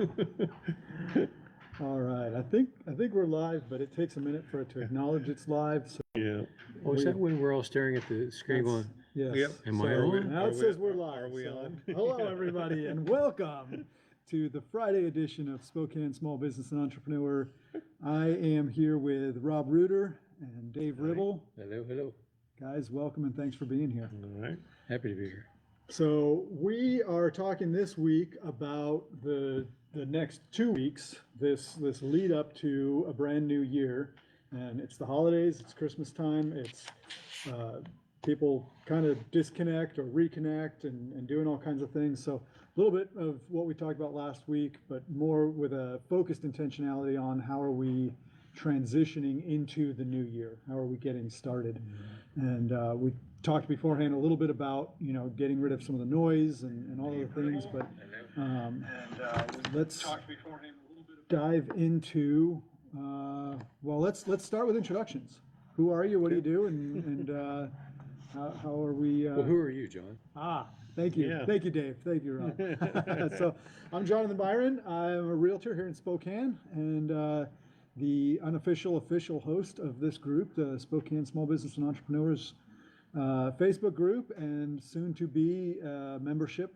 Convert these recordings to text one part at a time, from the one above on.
All right. I think we're live, but it takes a minute for it to acknowledge it's live. So Yeah. Oh, is that when we're all staring at the screen that's, going, yes. Yep. am So I on? now it says we're live. Are we So on? hello, everybody, and welcome to the Friday edition of Spokane Small Business and Entrepreneur. I am here with Rob Reuter and Dave Ribble. Hello, hello. Guys, welcome and thanks for being here. All right. Happy to be here. So we are talking this week about the next 2 weeks, this lead up to a brand new year, and it's the holidays, it's Christmas time, it's people kind of disconnect or reconnect and doing all kinds of things. So a little bit of what we talked about last week, but more with a focused intentionality on how are we transitioning into the new year, how are we getting started. And we talked beforehand a little bit about getting rid of some of the noise and all of the things, but let's dive into let's start with introductions. Who are you? What do you do? And how are we? Well, who are you, John? Thank you. Yeah. Thank you, Dave. Thank you, Rob. So I'm Jonathan Byron. I'm a realtor here in Spokane and the unofficial official host of this group, the Spokane Small Business and Entrepreneurs Facebook group, and soon to be membership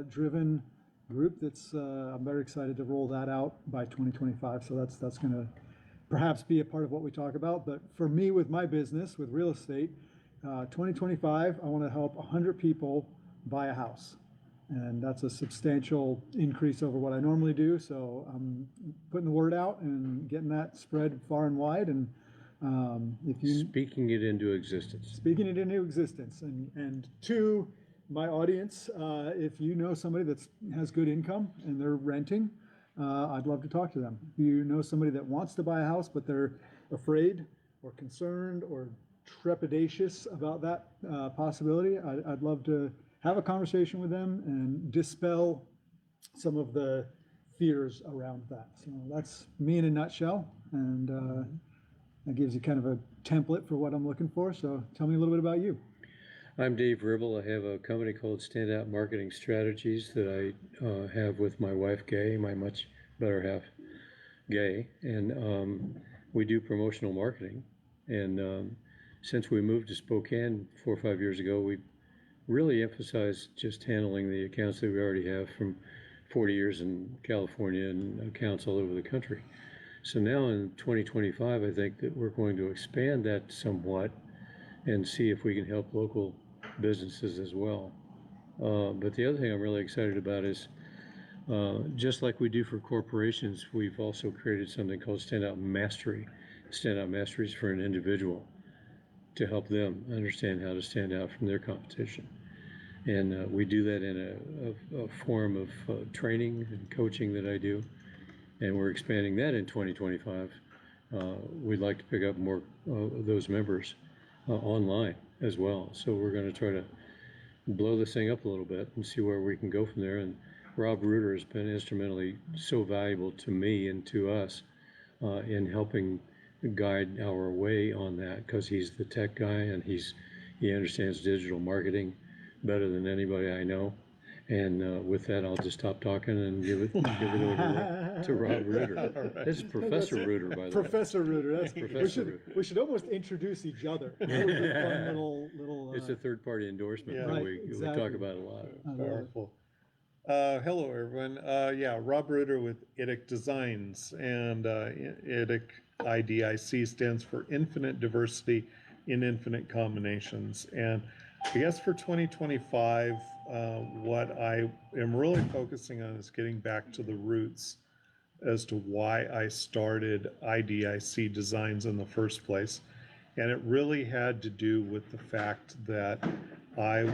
driven group that's I'm very excited to roll that out by 2025. So that's going to perhaps be a part of what we talk about. But for me, with my business, with real estate, 2025, I want to help 100 people buy a house. And that's a substantial increase over what I normally do. So I'm putting the word out and getting that spread far and wide. And if you Speaking it into existence. speaking it into existence, and to my audience, if you know somebody that has good income and they're renting, I'd love to talk to them. If you know somebody that wants to buy a house but they're afraid or concerned or trepidatious about that possibility, I'd love to have a conversation with them and dispel some of the fears around that. So that's me in a nutshell, and that gives you kind of a template for what I'm looking for. So tell me a little bit about you. I'm Dave Ribble. I have a company called Standout Marketing Strategies that I have with my wife, Gay, my much better half, Gay. And we do promotional marketing. And since we moved to Spokane 4 or 5 years ago, we really emphasized just handling the accounts that we already have from 40 years in California and accounts all over the country. So now in 2025, I think that we're going to expand that somewhat and see if we can help local businesses as well. But the other thing I'm really excited about is just like we do for corporations, we've also created something called Standout Mastery. Standout Mastery is for an individual to help them understand how to stand out from their competition. And we do that in a form of training and coaching that I do. And we're expanding that in 2025. We'd like to pick up more of those members online as well. So we're going to try to blow this thing up a little bit and see where we can go from there. And Rob Reuter has been instrumentally so valuable to me and to us in helping guide our way on that, because he's the tech guy and he understands digital marketing better than anybody I know. And with that, I'll just stop talking and give it over to Rob Reuter. This is Professor Reuter, by the way. Professor Reuter. That's Professor Reuter. We should almost introduce each other. That would be a fun little. It's a third-party endorsement Yeah. that Right, we exactly. talk about a lot. I love it. Powerful. Hello, everyone. Rob Reuter with IDIC Designs, and IDIC, IDIC stands for Infinite Diversity in Infinite Combinations. And I guess for 2025, what I am really focusing on is getting back to the roots as to why I started IDIC Designs in the first place. And it really had to do with the fact that I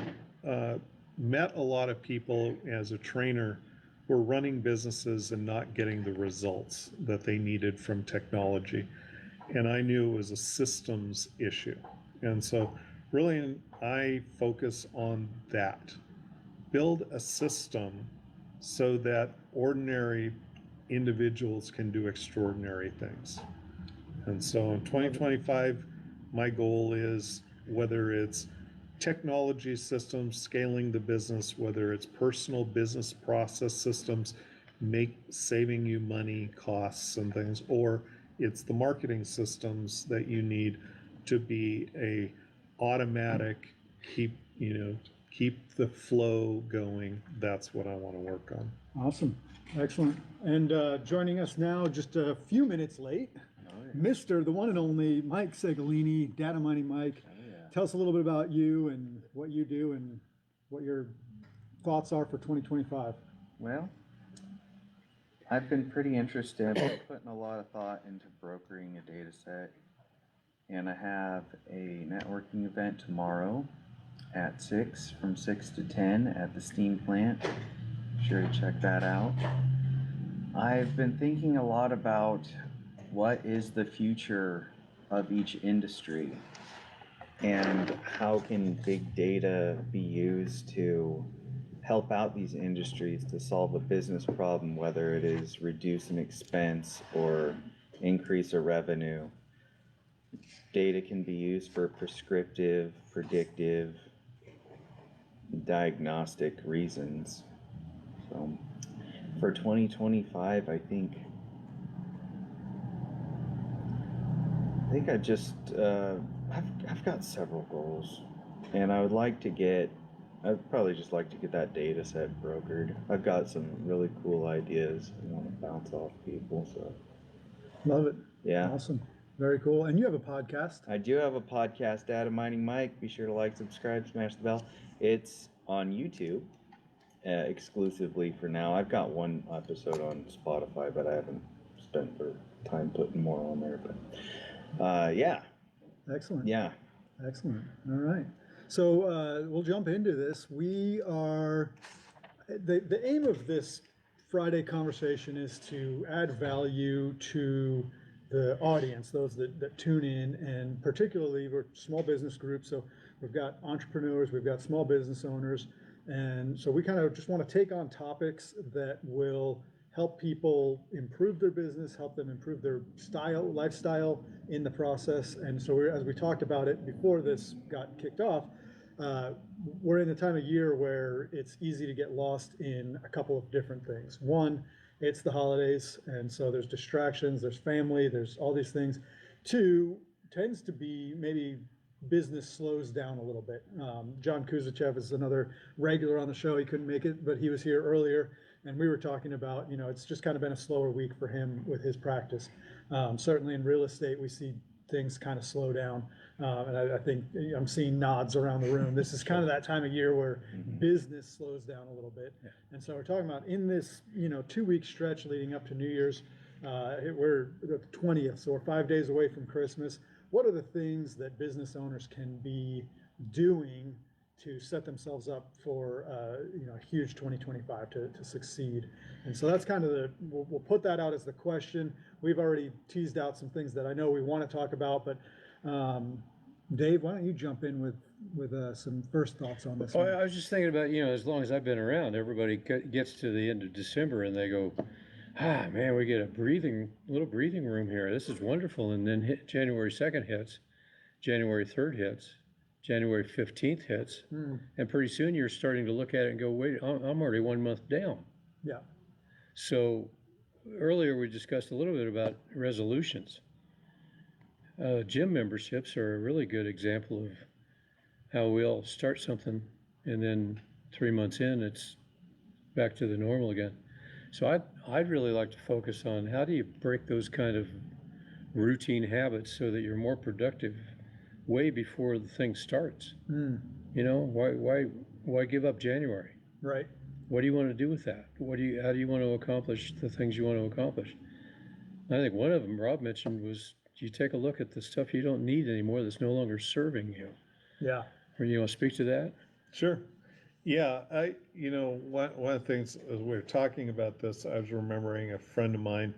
met a lot of people as a trainer who were running businesses and not getting the results that they needed from technology. And I knew it was a systems issue. And so really I focus on that. Build a system so that ordinary individuals can do extraordinary things. And so in 2025, my goal is, whether it's technology systems, scaling the business, whether it's personal business process systems, saving you money, costs and things, or it's the marketing systems that you need to be a automatic, keep the flow going. That's what I want to work on. Awesome. Excellent. And joining us now, just a few minutes late, Mr. the one and only Mike Segolini, Data Mining Mike. Tell us a little bit about you and what you do and what your thoughts are for 2025. Well, I've been pretty interested, putting a lot of thought into brokering a data set, and I have a networking event tomorrow at 6, from 6 to 10 at the steam plant. Be sure to check that out. I've been thinking a lot about what is the future of each industry and how can big data be used to help out these industries to solve a business problem, whether it is reduce an expense or increase a revenue. Data can be used for prescriptive, predictive, diagnostic reasons. So for 2025, I think I just, I've got several goals, and I'd probably just like to get that data set brokered. I've got some really cool ideas I want to bounce off people, so. Love it. Yeah. Awesome. Very cool. And you have a podcast. I do have a podcast, Data Mining Mike. Be sure to like, subscribe, smash the bell. It's on YouTube exclusively for now. I've got one episode on Spotify, but I haven't spent time putting more on there. But yeah. Excellent. Yeah. Excellent. All right. So we'll jump into this. We are, the aim of this Friday conversation is to add value to the audience, those that tune in, and particularly we're small business groups. So we've got entrepreneurs, we've got small business owners. And so we kind of just want to take on topics that will help people improve their business, help them improve their lifestyle in the process. And so as we talked about it before this got kicked off, we're in a time of year where it's easy to get lost in a couple of different things. One, it's the holidays, and so there's distractions, there's family, there's all these things. Two, tends to be maybe business slows down a little bit. John Kuzachev is another regular on the show. He couldn't make it, but he was here earlier, and we were talking about, it's just kind of been a slower week for him with his practice. Certainly in real estate, we see things kind of slow down. And I think I'm seeing nods around the room. This is kind of that time of year where business slows down a little bit. And so we're talking about in this, 2-week stretch leading up to New Year's, we're the 20th, so we're 5 days away from Christmas. What are the things that business owners can be doing to set themselves up for, a huge 2025 to succeed? And so that's kind of we'll put that out as the question. We've already teased out some things that I know we want to talk about, but Dave, why don't you jump in with some first thoughts on this? Oh, I was just thinking about, as long as I've been around, everybody gets to the end of December and they go, man, we get a little breathing room here. This is wonderful. And then January 2nd hits, January 3rd hits, January 15th hits, and pretty soon you're starting to look at it and go, wait, I'm already 1 month down. Yeah. So earlier we discussed a little bit about resolutions. Gym memberships are a really good example of how we'll start something and then 3 months in, it's back to the normal again. So I'd really like to focus on how do you break those kind of routine habits so that you're more productive way before the thing starts. Why give up January? Right. What do you want to do with that? How do you want to accomplish the things you want to accomplish? I think one of them Rob mentioned was you take a look at the stuff you don't need anymore that's no longer serving you. Yeah. Or you want to speak to that? Sure. Yeah, one of the things as we were talking about this, I was remembering a friend of mine,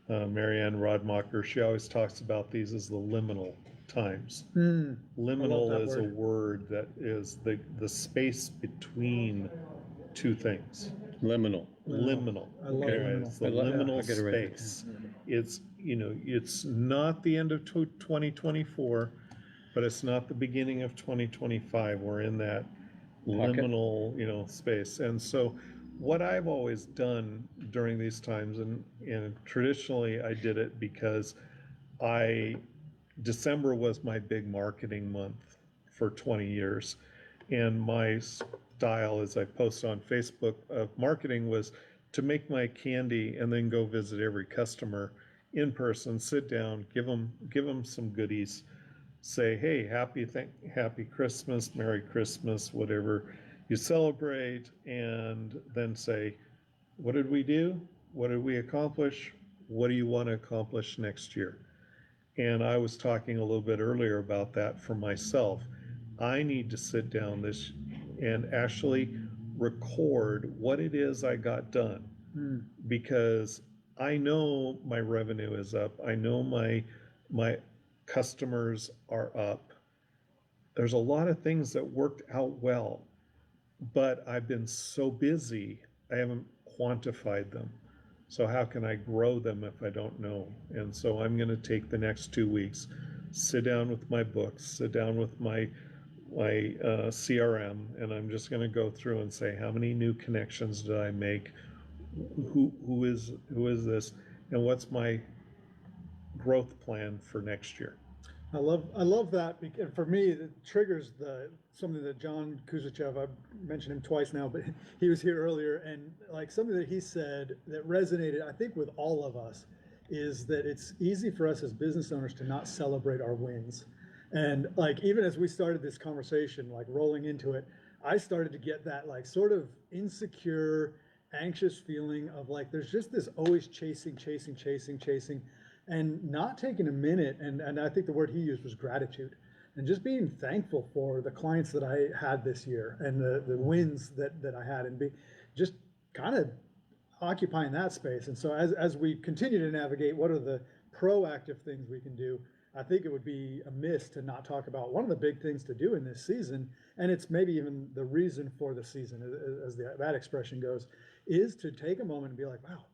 Marianne Rodmacher. She always talks about these as the liminal times. Liminal is a word that is the space between two things. Liminal. Liminal. I love liminal. It's the I liminal get it right. space. It's it's not the end of 2024, but it's not the beginning of 2025. We're in that liminal space. And so what I've always done during these times, and traditionally I did it because December was my big marketing month for 20 years. And my style, as I post on Facebook, of marketing was to make my candy and then go visit every customer in person, sit down, give them some goodies, say, hey, happy Christmas, Merry Christmas, whatever you celebrate, and then say, what did we do? What did we accomplish? What do you want to accomplish next year? And I was talking a little bit earlier about that for myself. I need to sit down this and actually record what it is I got done, because I know my revenue is up. I know my customers are up. There's a lot of things that worked out well, but I've been so busy, I haven't quantified them. So how can I grow them if I don't know? And so I'm going to take the next 2 weeks, sit down with my books, sit down with my CRM, and I'm just going to go through and say, how many new connections did I make? Who is this? And what's my growth plan for next year? I love that, because for me, it triggers something that John Kuzachev, I've mentioned him twice now, but he was here earlier, and like something that he said that resonated, I think, with all of us, is that it's easy for us as business owners to not celebrate our wins. And like, even as we started this conversation, like rolling into it, I started to get that like sort of insecure, anxious feeling of like, there's just this always chasing, and not taking a minute, and I think the word he used was gratitude, and just being thankful for the clients that I had this year and the wins that I had, and just kind of occupying that space. And so as we continue to navigate, what are the proactive things we can do? I think it would be amiss to not talk about one of the big things to do in this season, and it's maybe even the reason for the season, as that expression goes, is to take a moment and be like, wow,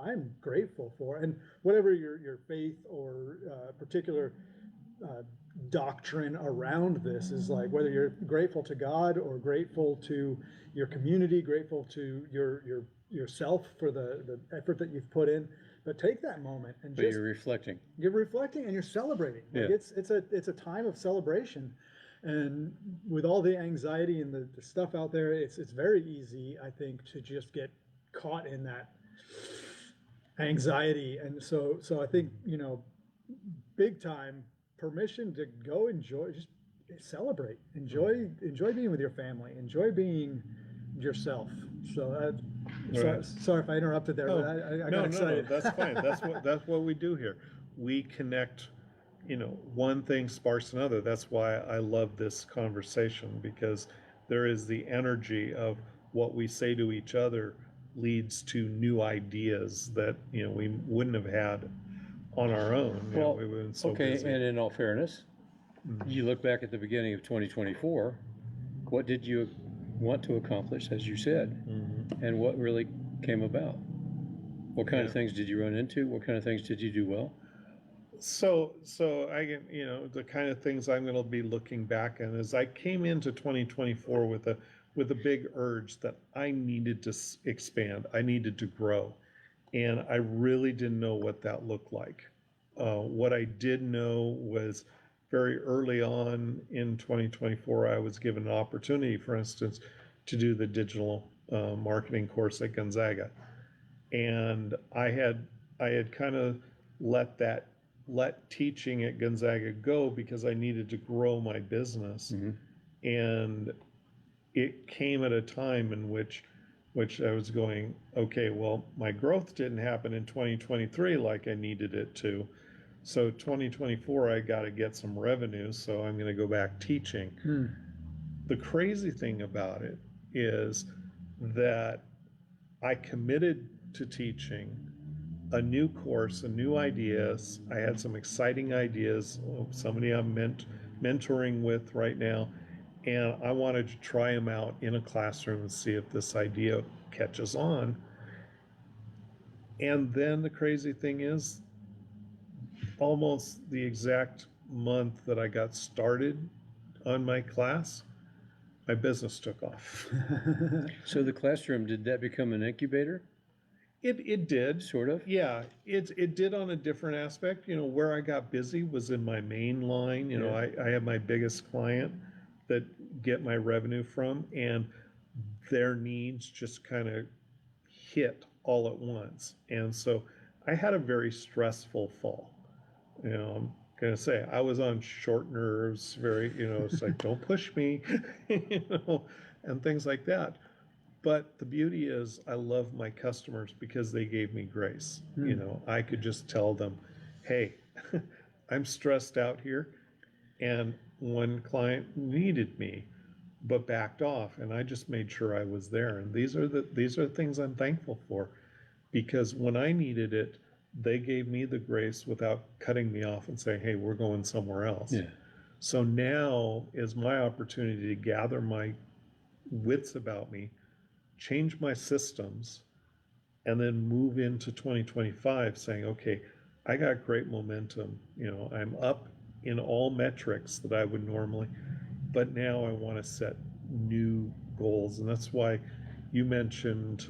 I'm grateful for, and whatever your faith or particular doctrine around this is, like whether you're grateful to God or grateful to your community, grateful to yourself for the effort that you've put in. But take that moment and But you're reflecting. You're reflecting and you're celebrating. Like, Yeah. it's a time of celebration, and with all the anxiety and the stuff out there, it's very easy, I think, to just get caught in that anxiety. And so I think, big time permission to go enjoy, just celebrate, enjoy being with your family, enjoy being yourself. So Right. sorry if I interrupted there, but I got excited. No, that's fine. That's what we do here. We connect, one thing sparks another. That's why I love this conversation, because there is the energy of what we say to each other leads to new ideas that, we wouldn't have had on our own. Well, we would have been so okay, busy. and in all fairness, you look back at the beginning of 2024, what did you want to accomplish, as you said, and what really came about? What kind of things did you run into? What kind of things did you do well? So I can, the kind of things I'm going to be looking back on is I came into 2024 with a big urge that I needed to expand, I needed to grow, and I really didn't know what that looked like. What I did know was very early on in 2024, I was given an opportunity, for instance, to do the digital marketing course at Gonzaga, and I had kind of let teaching at Gonzaga go because I needed to grow my business. And it came at a time in which I was going, okay, well, my growth didn't happen in 2023 like I needed it to. So 2024, I got to get some revenue, so I'm going to go back teaching. The crazy thing about it is that I committed to teaching a new course, new ideas. I had some exciting ideas, somebody I'm mentoring with right now, and I wanted to try them out in a classroom and see if this idea catches on. And then the crazy thing is, almost the exact month that I got started on my class, my business took off. So the classroom, did that become an incubator, It did. sort of? Yeah, it did on a different aspect. Where I got busy was in my main line. I have my biggest client that get my revenue from, and their needs just kind of hit all at once. And so I had a very stressful fall. I'm gonna say I was on short nerves, very, it's like, don't push me, and things like that. But the beauty is, I love my customers because they gave me grace. I could just tell them, hey, I'm stressed out here. And one client needed me, but backed off, and I just made sure I was there. And these are things I'm thankful for, because when I needed it, they gave me the grace without cutting me off and saying, hey, we're going somewhere else. Yeah. So now is my opportunity to gather my wits about me, change my systems, and then move into 2025 saying, okay, I got great momentum. I'm up in all metrics that I would normally, but now I want to set new goals. And that's why you mentioned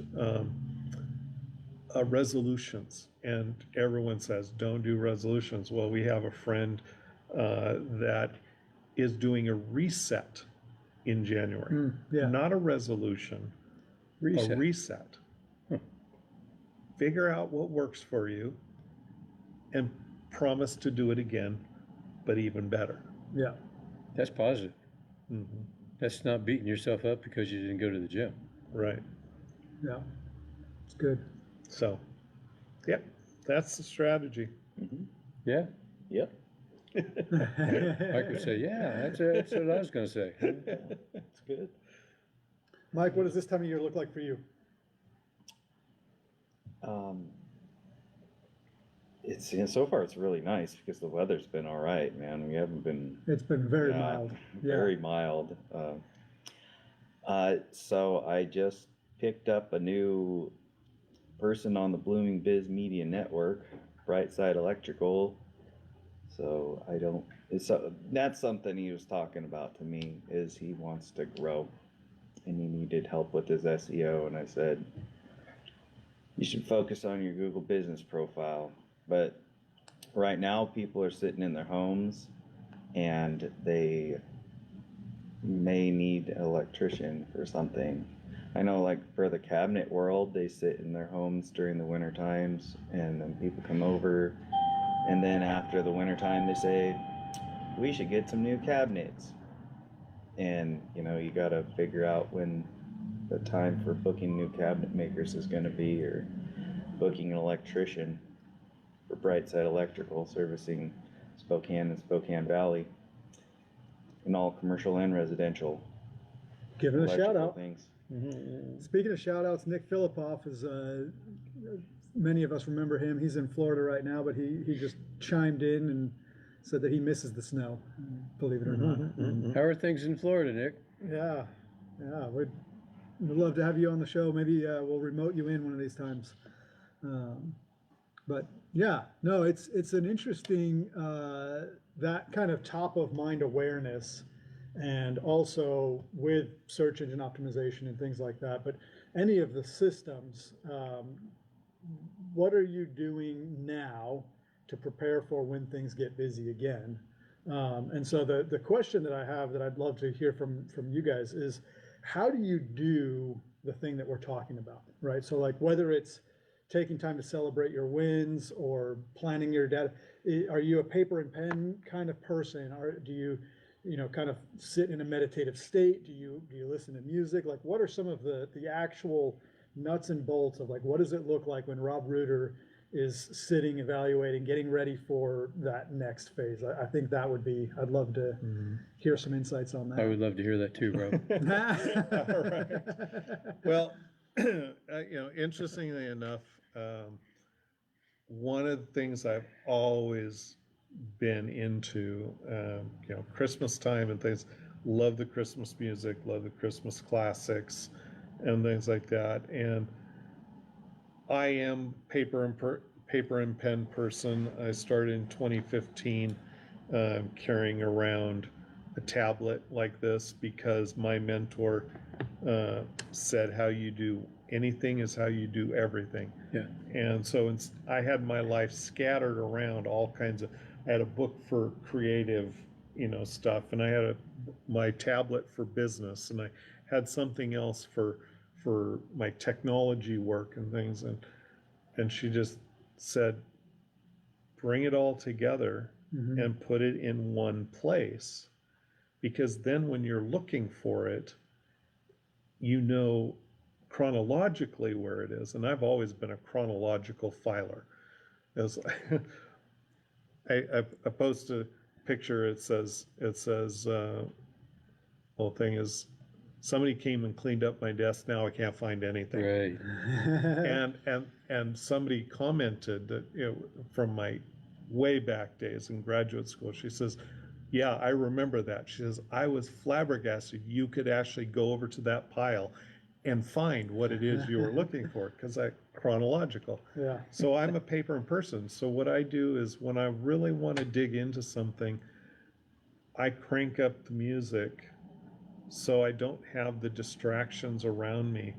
resolutions. And everyone says, don't do resolutions. Well, we have a friend that is doing a reset in January. yeah. Not a resolution, Reset. a reset. Figure out what works for you and promise to do it again, but even better. Yeah. That's positive. Mhm. That's not beating yourself up because you didn't go to the gym. Right. Yeah. It's good. So, yep, that's the strategy. Yeah. Yep. Mike would say, yeah, that's what I was gonna say. That's good. Mike, what does this time of year look like for you? So far it's really nice because the weather's been all right, man. We haven't been It's been very yeah, mild. very mild. So I just picked up a new person on the Blooming Biz Media Network, Brightside Electrical. So that's something he was talking about to me, is he wants to grow and he needed help with his SEO. And I said, you should focus on your Google business profile. But right now people are sitting in their homes and they may need an electrician for something. I know, like for the cabinet world, they sit in their homes during the winter times, and then people come over, and then after the winter time they say, we should get some new cabinets. And you got to figure out when the time for booking new cabinet makers is going to be, or booking an electrician for Brightside Electrical, servicing Spokane and Spokane Valley, in all commercial and residential Give it a shout electrical out. things. Speaking of shout outs, Nick Filipoff is, many of us remember him. He's in Florida right now, but he just chimed in and said that he misses the snow, believe it or not. How are things in Florida, Nick? Yeah, we'd love to have you on the show. Maybe we'll remote you in one of these times. But yeah, no, it's an interesting, that kind of top of mind awareness, and also with search engine optimization and things like that. But any of the systems, what are you doing now to prepare for when things get busy again? And so the question that I have that I'd love to hear from you guys is, how do you do the thing that we're talking about, right? So like whether it's taking time to celebrate your wins or planning your data, are you a paper and pen kind of person? Or do you kind of sit in a meditative state? Do you listen to music? Like what are some of the actual nuts and bolts of like, what does it look like when Rob Reuter is sitting, evaluating, getting ready for that next phase? I think that would be, I'd love to hear some insights on that. I would love to hear that too, bro. All right. Well, interestingly enough, one of the things I've always been into, Christmas time and things, love the Christmas music, love the Christmas classics and things like that. And I am paper and pen person. I started in 2015 carrying around a tablet like this because my mentor said how you do anything is how you do everything. Yeah. And so I had my life scattered around all kinds of, I had a book for creative, stuff, and I had my tablet for business, and I had something else for my technology work and things. And she just said, bring it all together Mhm. and put it in one place. Because then when you're looking for it, you know chronologically where it is. And I've always been a chronological filer. As I post a picture, it says, whole thing is, somebody came and cleaned up my desk, now I can't find anything. Right. And somebody commented that, from my way back days in graduate school, she says, yeah, I remember that. She says, I was flabbergasted you could actually go over to that pile and find what it is you were looking for, because I chronological. Yeah. So I'm a paper person. So what I do is when I really want to dig into something, I crank up the music so I don't have the distractions around me.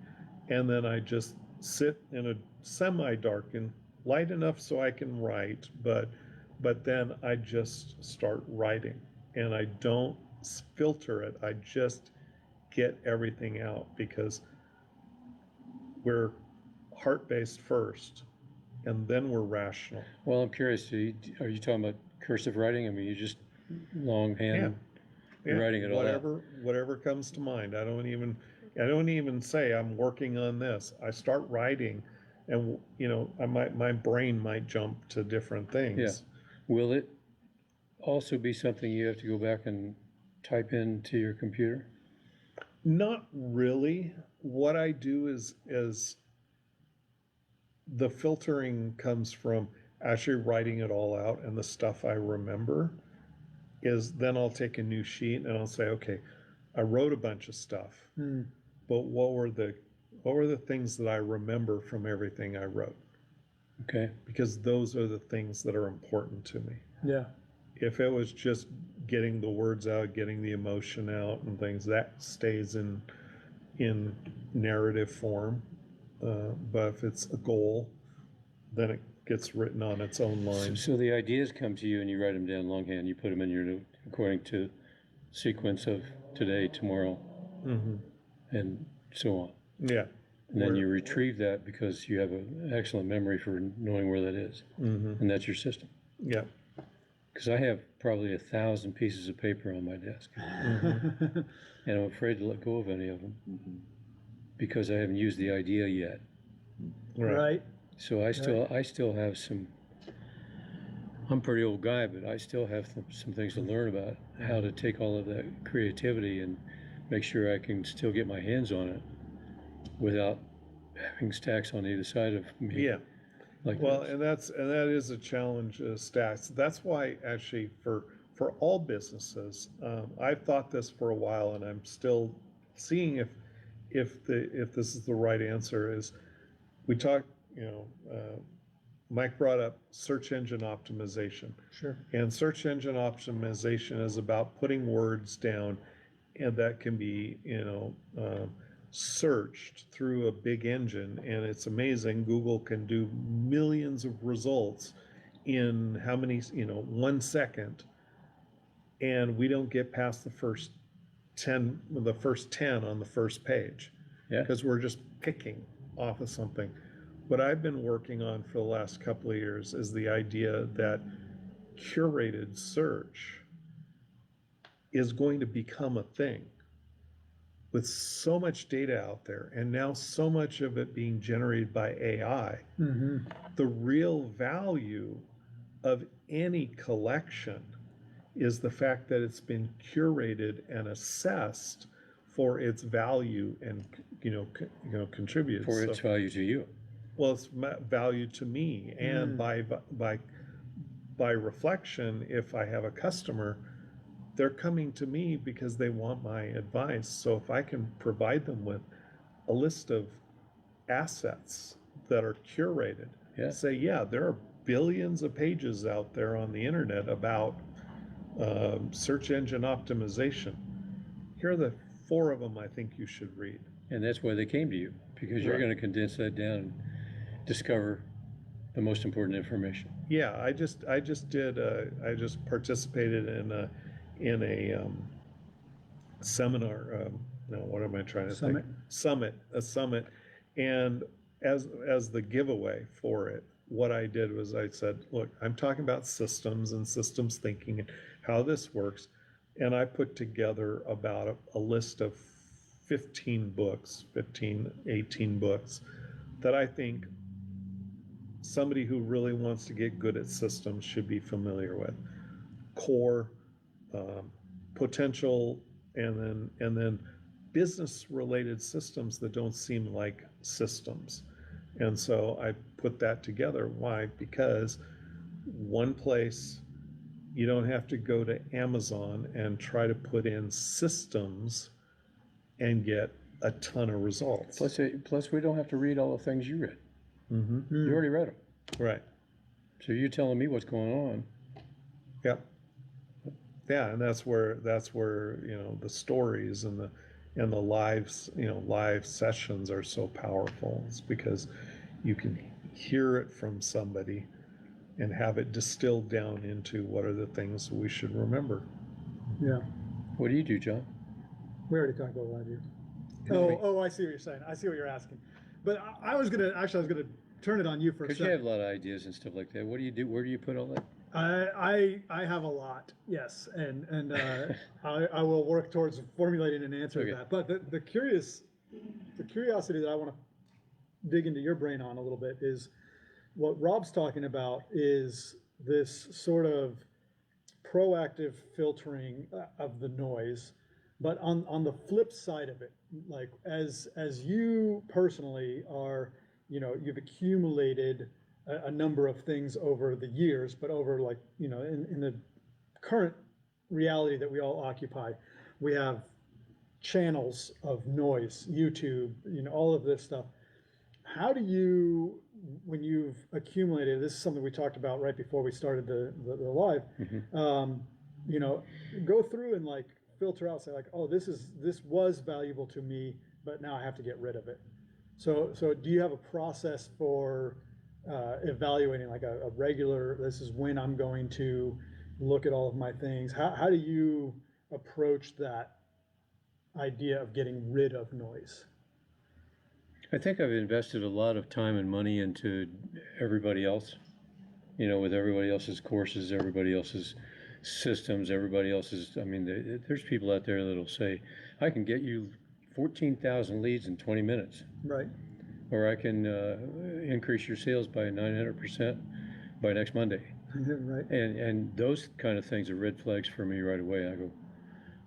And then I just sit in a semi-darkened, light enough so I can write, but then I just start writing, and I don't filter it. I just get everything out, because we're heart-based first, and then we're rational. Well, I'm curious, are you talking about cursive writing? I mean, you just longhand writing it all out? Whatever comes to mind. I don't even say I'm working on this. I start writing, and my brain might jump to different things. Yeah. Will it also be something you have to go back and type into your computer? Not really. What I do is the filtering comes from actually writing it all out, and the stuff I remember is then I'll take a new sheet and I'll say, okay, I wrote a bunch of stuff, Hmm. but what were the things that I remember from everything I wrote? Okay. Because those are the things that are important to me. Yeah. If it was just getting the words out, getting the emotion out and things, that stays in narrative form. But if it's a goal, then it gets written on its own line. So the ideas come to you and you write them down longhand, you put them in your note according to sequence of today, tomorrow, Mm-hmm. and so on. Yeah. And then you retrieve that because you have an excellent memory for knowing where that is. Mm-hmm. And that's your system. Yeah. Because I have probably 1,000 pieces of paper on my desk, Mm-hmm. and I'm afraid to let go of any of them Mhm. because I haven't used the idea yet. Right. So I still have some. I'm a pretty old guy, but I still have some things to learn about how to take all of that creativity and make sure I can still get my hands on it without having stacks on either side of me. Yeah. Like Well, this. and that is a challenge, stacks. That's why actually for all businesses, I've thought this for a while, and I'm still seeing if this is the right answer. Is we talk, Mike brought up search engine optimization, Sure. and search engine optimization is about putting words down, and that can be searched through a big engine, and it's amazing. Google can do millions of results in how many, 1 second, and we don't get past the first 10 on the first page, Yeah. because we're just picking off of something. What I've been working on for the last couple of years is the idea that curated search is going to become a thing. With so much data out there, and now so much of it being generated by AI, Mm-hmm. the real value of any collection is the fact that it's been curated and assessed for its value and contributed. For its value to you. Well, it's value to me, and by reflection, if I have a customer, they're coming to me because they want my advice. So if I can provide them with a list of assets that are curated, Yeah. say, yeah, there are billions of pages out there on the internet about search engine optimization. Here are the 4 of them I think you should read. And that's why they came to you, because you're Right. gonna condense that down and discover the most important information. Yeah, I just participated in a seminar. No, what am I trying to Summit? think? A summit, and as the giveaway for it, what I did was I said, look, I'm talking about systems and systems thinking and how this works, and I put together about a list of 15 books, 15, 18 books that I think somebody who really wants to get good at systems should be familiar with. Core, potential, and then business related systems that don't seem like systems. And so I put that together. Why? Because one place, you don't have to go to Amazon and try to put in systems and get a ton of results. Plus we don't have to read all the things you read. Mm-hmm. You already read them. Right. So you're telling me what's going on. Yep. Yeah, and that's where the stories and the live sessions are so powerful. It's because you can hear it from somebody and have it distilled down into what are the things we should remember. Yeah, What do you do, John? we already talked about what I do. Really? Oh, I see what you're saying. I see what you're asking. But I was gonna turn it on you for a Because you have second. a lot of ideas and stuff like that. What do you do? Where do you put all that? I have a lot, yes, and I will work towards formulating an answer Okay. to that. But the curiosity that I want to dig into your brain on a little bit is what Rob's talking about is this sort of proactive filtering of the noise, but on the flip side of it, like as you personally are, you've accumulated a number of things over the years, but over like, in the current reality that we all occupy, we have channels of noise, YouTube, all of this stuff. How do you, when you've accumulated, this is something we talked about right before we started the live, go through and like filter out, say like, oh, this was valuable to me, but now I have to get rid of it. So do you have a process for evaluating like a regular, this is when I'm going to look at all of my things? How do you approach that idea of getting rid of noise? I think I've invested a lot of time and money into everybody else, with everybody else's courses, everybody else's systems, everybody else's, there's people out there that'll say, I can get you 14,000 leads in 20 minutes. Right. Or I can increase your sales by 900% by next Monday. Right. And those kind of things are red flags for me right away. I go,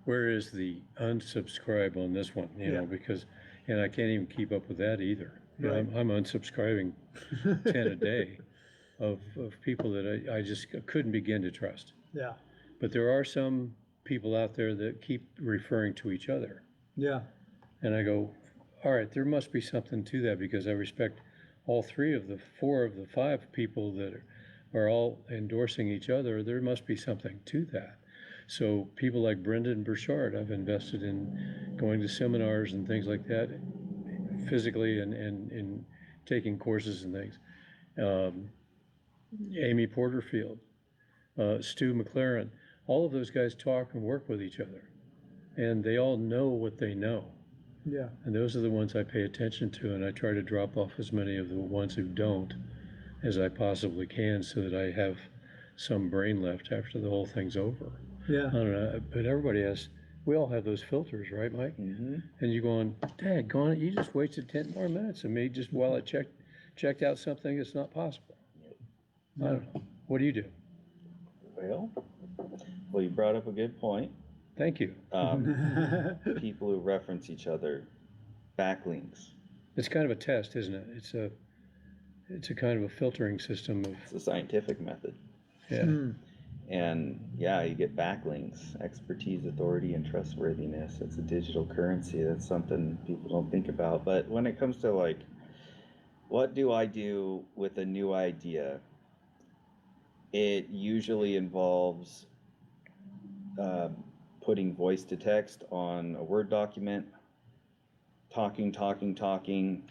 where is the unsubscribe on this one? Because, and I can't even keep up with that either. Right. I'm unsubscribing 10 a day of people that I just couldn't begin to trust. Yeah. But there are some people out there that keep referring to each other. Yeah. And I go, all right, there must be something to that, because I respect all 4 of the 5 people that are all endorsing each other. There must be something to that. So people like Brendan Burchard, I've invested in going to seminars and things like that, physically and in taking courses and things. Amy Porterfield, Stu McLaren, all of those guys talk and work with each other, and they all know what they know. Yeah. And those are the ones I pay attention to, and I try to drop off as many of the ones who don't as I possibly can, so that I have some brain left after the whole thing's over. Yeah. I don't know, but everybody has, we all have those filters, right, Mike? Mm-hmm. And you're going, daggone it, you just wasted 10 more minutes of me just while I checked out something that's not possible. I don't know. What do you do? Well, you brought up a good point. Thank you. People who reference each other, backlinks. It's kind of a test, isn't it? It's a kind of a filtering system of, It's a scientific method. yeah. And yeah, you get backlinks, expertise, authority, and trustworthiness. It's a digital currency. That's something people don't think about. But when it comes to like, what do I do with a new idea? It usually involves putting voice to text on a Word document, talking.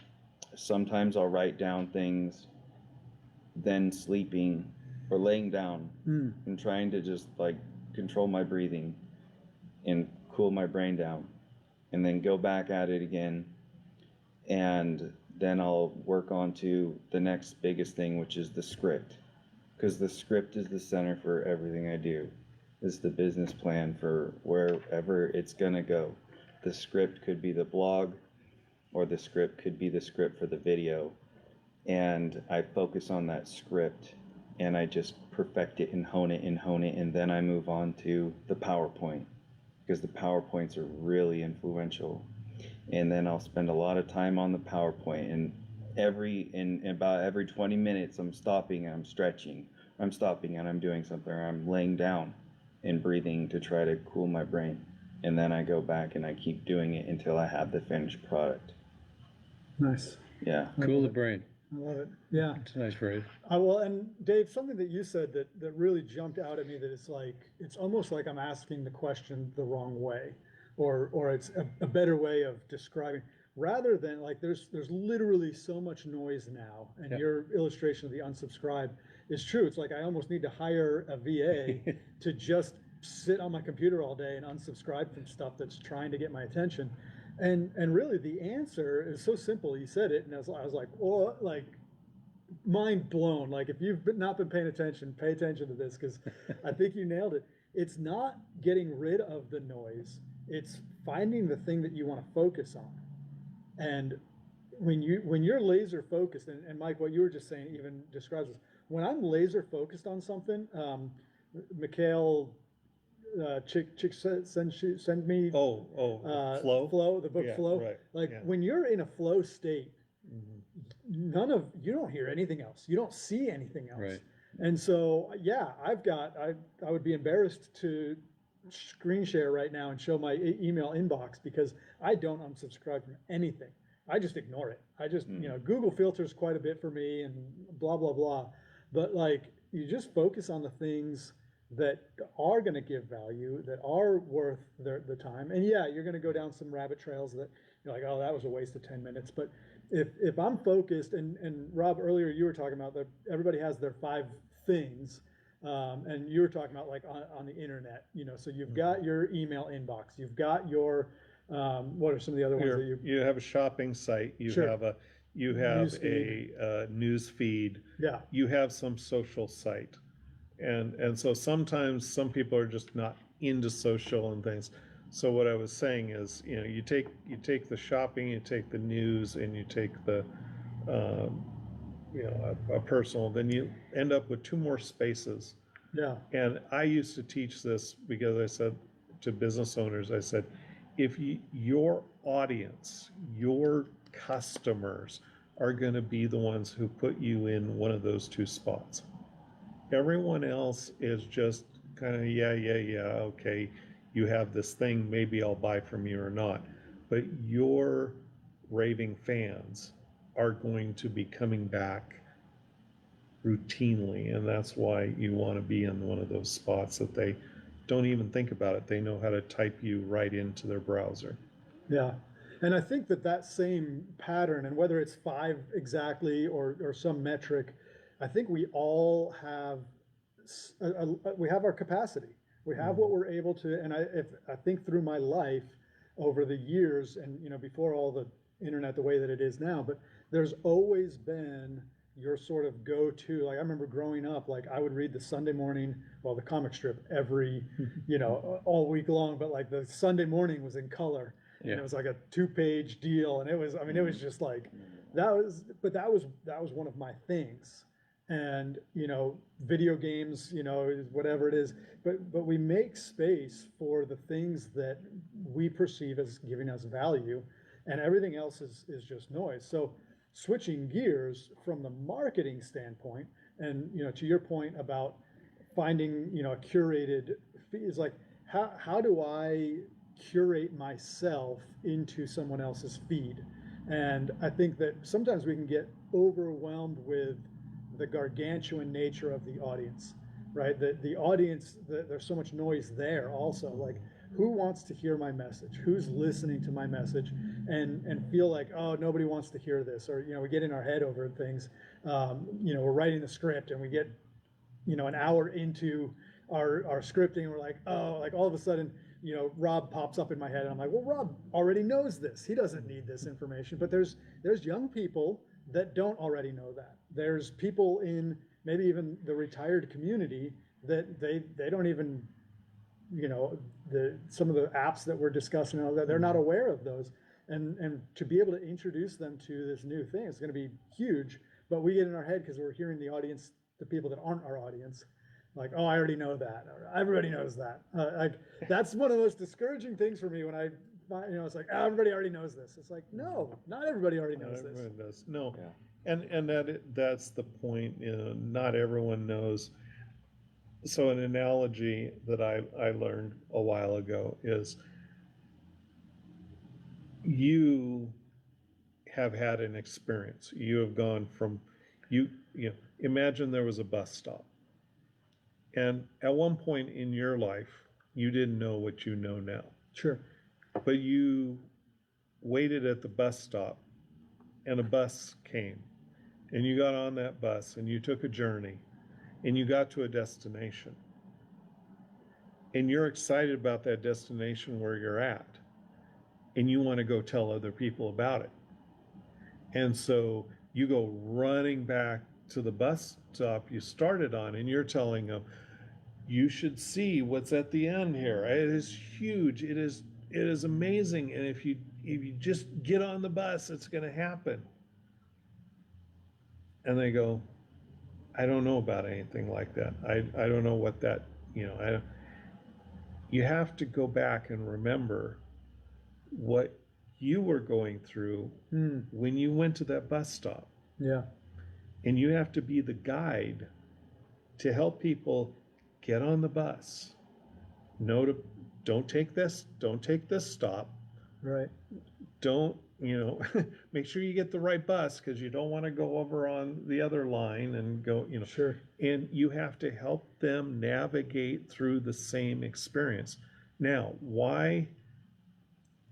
Sometimes I'll write down things, then sleeping or laying down and trying to just like control my breathing and cool my brain down, and then go back at it again. And then I'll work on to the next biggest thing, which is the script, because the script is the center for everything I do. It's the business plan for wherever it's gonna go. The script could be the blog, or the script could be the script for the video. And I focus on that script and I just perfect it and hone it, and then I move on to the PowerPoint, because the PowerPoints are really influential. And then I'll spend a lot of time on the PowerPoint, and about every 20 minutes I'm stopping and I'm stretching, I'm stopping and I'm doing something, or I'm laying down and breathing to try to cool my brain. And then I go back and I keep doing it until I have the finished product. Nice. Yeah. Cool the brain. I love it. Yeah. It's a nice phrase. Well, and Dave, something that you said that really jumped out at me, that it's almost like I'm asking the question the wrong way, or it's a better way of describing, rather than like there's literally so much noise now, and Yeah. your illustration of the unsubscribe is true. It's like I almost need to hire a VA to just sit on my computer all day and unsubscribe from stuff that's trying to get my attention. And really the answer is so simple. You said it, and I was like, oh, like mind blown. Like if you've not been paying attention, pay attention to this, because I think you nailed it. It's not getting rid of the noise. It's finding the thing that you want to focus on. And when you're laser focused, and Mike, what you were just saying even describes this. When I'm laser focused on something, Mikhail send me Flow? the book Yeah, Flow. right, Like yeah. when you're in a flow state, Mhm. you don't hear anything else. You don't see anything else. Right. And so, yeah, I would be embarrassed to screen share right now and show my email inbox, because I don't unsubscribe from anything. I just ignore it. I just, Google filters quite a bit for me and blah, blah, blah. But like, you just focus on the things that are going to give value, that are worth the time. And yeah, you're going to go down some rabbit trails that you're like, oh, that was a waste of 10 minutes. But if I'm focused, and Rob, earlier you were talking about that everybody has their 5 things, and you were talking about like on the internet, so you've got your email inbox, you've got your, what are some of the other ones that You have a shopping site, you Sure. have a news feed, yeah, you have some social site. And so sometimes some people are just not into social and things. So what I was saying is, you take the shopping, you take the news, and you take the, a personal, then you end up with 2 more spaces. yeah, And I used to teach this because I said to business owners, I said, if your audience, your customers are going to be the ones who put you in one of those 2 spots. Everyone else is just kind of, yeah, okay, you have this thing, maybe I'll buy from you or not. But your raving fans are going to be coming back routinely, and that's why you want to be in one of those spots that they don't even think about it. They know how to type you right into their browser. yeah. And I think that same pattern, and whether it's 5 exactly or some metric, I think we all have we have our capacity. We have what we're able to. And I think through my life over the years, and before all the internet the way that it is now, but there's always been your sort of go-to. Like I remember growing up, like I would read the Sunday morning, well, the comic strip every, all week long, but like the Sunday morning was in color. And Yeah. it was like a 2-page deal, and it was just like that was one of my things. And video games, whatever it is, but we make space for the things that we perceive as giving us value, and everything else is just noise. So switching gears from the marketing standpoint, and to your point about finding a curated is like, how do I curate myself into someone else's feed? And I think that sometimes we can get overwhelmed with the gargantuan nature of the audience. right? The audience, there's so much noise there also. Like, who wants to hear my message? Who's listening to my message and feel like, oh, nobody wants to hear this? Or, we get in our head over things. We're writing the script and we get, an hour into our scripting, and we're like, oh, like all of a sudden, Rob pops up in my head and I'm like, well, Rob already knows this. He doesn't need this information. But there's young people that don't already know that. There's people in maybe even the retired community that they don't even, some of the apps that we're discussing, that they're not aware of those. And to be able to introduce them to this new thing is going to be huge. But we get in our head because we're hearing the audience, the people that aren't our audience, like, oh, I already know that. Or, everybody knows that. That's one of the most discouraging things for me when I, it's like, oh, everybody already knows this. It's like, no, not everybody already knows this. Everyone does. No. Yeah. And that's the point. Not everyone knows. So an analogy that I learned a while ago is you have had an experience. You have gone from imagine there was a bus stop. And at one point in your life, you didn't know what you know now. Sure. But you waited at the bus stop and a bus came. And you got on that bus and you took a journey and you got to a destination. And you're excited about that destination where you're at. And you want to go tell other people about it. And so you go running back to the bus stop you started on and you're telling them, you should see what's at the end here. It is huge. It is amazing. And if you just get on the bus, it's going to happen. And they go, I don't know about anything like that. I don't know what that, you have to go back and remember what you were going through when you went to that bus stop. Yeah. And you have to be the guide to help people get on the bus. Don't take this stop. Right. Don't, make sure you get the right bus because you don't want to go over on the other line and go, Sure. And you have to help them navigate through the same experience. Now, why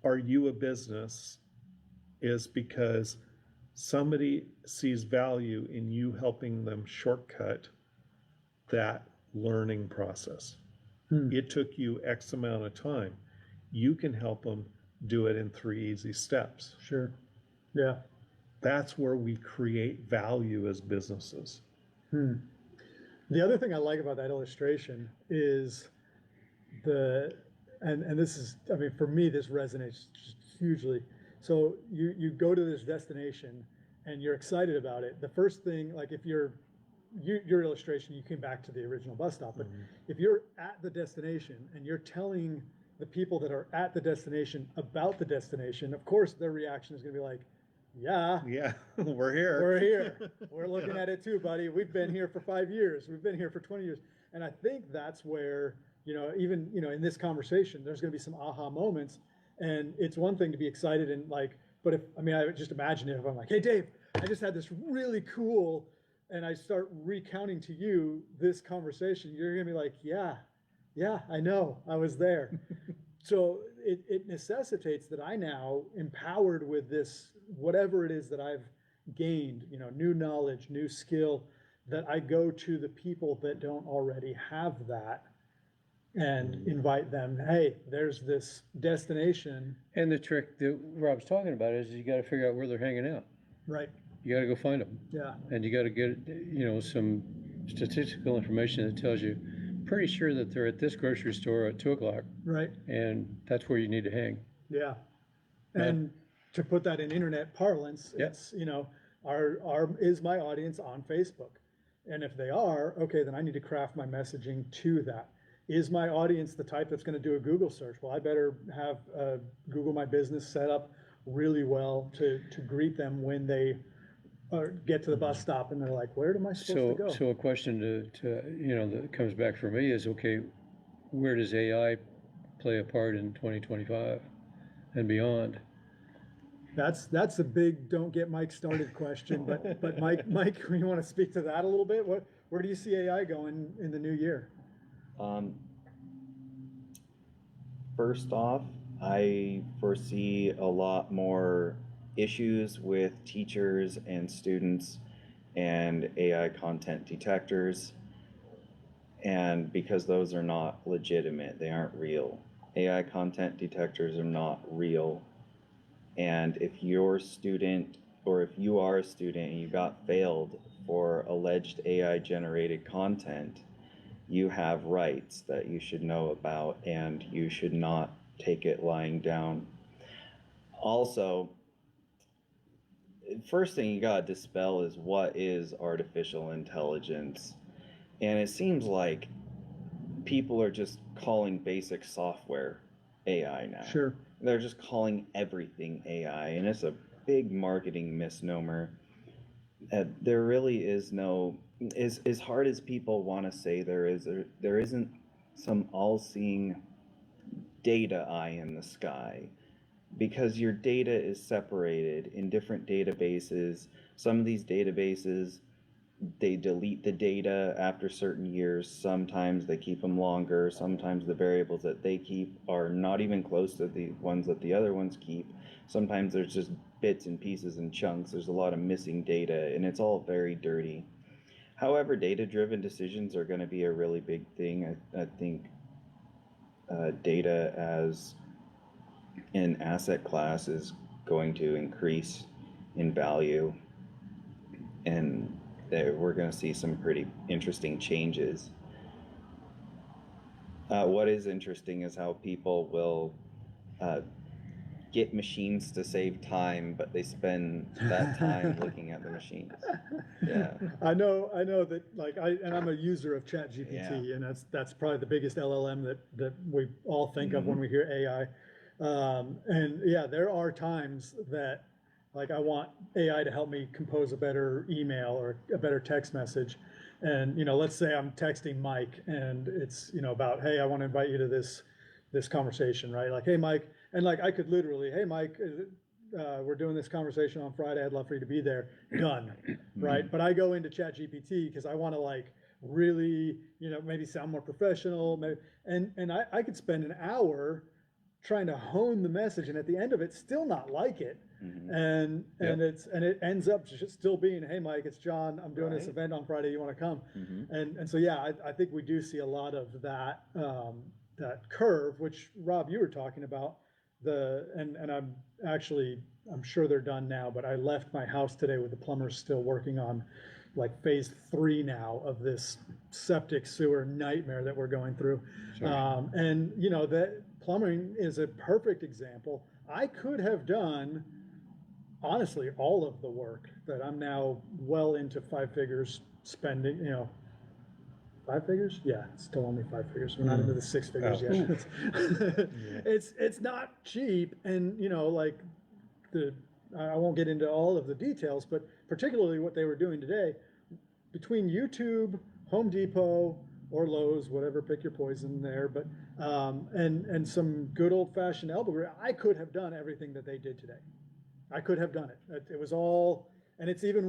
are you a business is because somebody sees value in you helping them shortcut that learning process. It took you X amount of time. You can help them do it in 3 easy steps. Sure. Yeah. That's where we create value as businesses. The other thing I like about that illustration is and this is, I mean, for me, this resonates hugely. So you go to this destination and you're excited about it. The first thing, like if your illustration, you came back to the original bus stop, but if you're at the destination and you're telling the people that are at the destination about the destination, of course, their reaction is going to be like, yeah, We're here. we're here. We're looking at it too, buddy. We've been here for 5 years. We've been here for 20 years. And I think that's where, even, in this conversation, there's going to be some aha moments. And it's one thing to be excited and but I would just imagine if I'm like, hey, Dave, I just had this really cool, and I start recounting to you this conversation, you're going to be like, yeah, I know, I was there. So it necessitates that I now, empowered with this, whatever it is that I've gained, new knowledge, new skill, that I go to the people that don't already have that and invite them, hey, there's this destination. And the trick that Rob's talking about is you got to figure out where they're hanging out. Right. You got to go find them. Yeah. And you got to get, some statistical information that tells you, pretty sure that they're at this grocery store at 2 o'clock. Right. And that's where you need to hang. Yeah. And to put that in internet parlance, it's, is my audience on Facebook? And if they are, okay, then I need to craft my messaging to that. Is my audience the type that's going to do a Google search? Well, I better have Google My Business set up really well to greet them when they get to the bus stop and they're like, where am I supposed to go? So a question to that comes back for me is, okay, where does AI play a part in 2025 and beyond? That's a big don't get Mike started question. But Mike, you want to speak to that a little bit? where do you see AI going in the new year? First off, I foresee a lot more issues with teachers and students and AI content detectors. And because those are not legitimate, they aren't real. AI content detectors are not real. And if you're a student, or if you are a student and you got failed for alleged AI generated content, you have rights that you should know about, and you should not take it lying down. Also, first thing you gotta dispel is what is artificial intelligence. And it seems like people are just calling basic software AI now. Sure. They're just calling everything AI, and it's a big marketing misnomer. There really is no, as hard as people want to say there isn't some all-seeing data eye in the sky, because your data is separated in different databases. Some of these databases, they delete the data after certain years. Sometimes they keep them longer. Sometimes the variables that they keep are not even close to the ones that the other ones keep. Sometimes there's just bits and pieces and chunks. There's a lot of missing data, and it's all very dirty. However, data-driven decisions are going to be a really big thing. I think data as an asset class is going to increase in value, and we're going to see some pretty interesting changes. What is interesting is how people will get machines to save time, but they spend that time looking at the machines. Yeah. I know that, like, I'm a user of ChatGPT, Yeah. and that's probably the biggest LLM that we all think of when we hear AI. And yeah, there are times that, like, I want AI to help me compose a better email or a better text message. And, let's say I'm texting Mike and it's, about, hey, I want to invite you to this conversation, right? Like, hey, Mike, and like, I could literally, hey, Mike, we're doing this conversation on Friday. I'd love for you to be there. Done, right? But I go into ChatGPT because I want to, like, really, maybe sound more professional. Maybe, and I could spend an hour trying to hone the message, and at the end of it, still not like it. And it ends up just still being, hey, Mike, it's John. I'm doing this event on Friday. You want to come? And so, yeah, I think we do see a lot of that that curve, which Rob, you were talking about. And I'm sure they're done now, but I left my house today with the plumbers still working on, like, phase 3 now of this septic sewer nightmare that we're going through. And that plumbing is a perfect example. I could have done, honestly, all of the work that I'm now well into 5 figures spending, 5 figures? Yeah, it's still only 5 figures. We're not into the 6 figures yet. It's not cheap, and like I won't get into all of the details, but particularly what they were doing today, between YouTube, Home Depot, or Lowe's, whatever, pick your poison there, but and some good old-fashioned elbow grease, I could have done everything that they did today. I could have done it. It was all, and it's even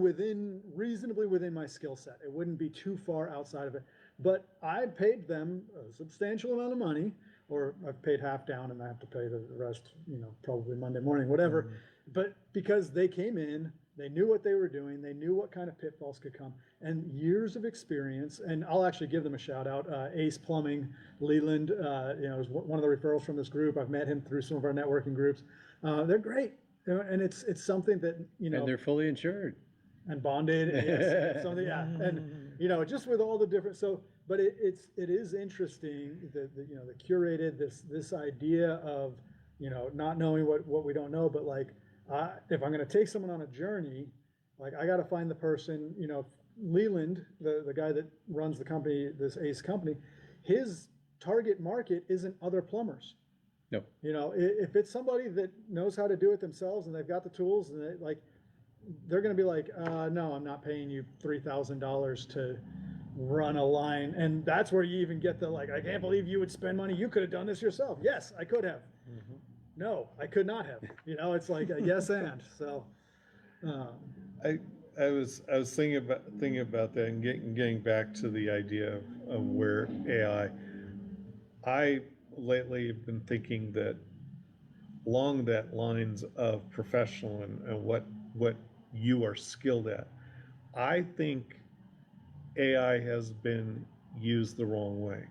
reasonably within my skill set. It wouldn't be too far outside of it. But I paid them a substantial amount of money, or I've paid half down and I have to pay the rest, probably Monday morning, whatever. But because they came in, they knew what they were doing, they knew what kind of pitfalls could come, and years of experience. And I'll actually give them a shout out. Ace Plumbing, Leland, is one of the referrals from this group. I've met him through some of our networking groups. They're great, and it's something that And they're fully insured. and bonded. Yes, something, yeah, and just with all the different. But it is interesting that the curated this idea of not knowing what we don't know, but like if I'm going to take someone on a journey, like I got to find the person. Leland, the guy that runs the company, this Ace company, his target market isn't other plumbers. No. If it's somebody that knows how to do it themselves and they've got the tools, and they're going to be like, no, I'm not paying you $3,000 to run a line. And that's where you even get the, like, I can't believe you would spend money. You could have done this yourself. Yes, I could have. No, I could not have. It's like a yes and. So I was thinking about that and getting back to the idea of where AI. I lately have been thinking that along that lines of professional and what you are skilled at. I think AI has been used the wrong way,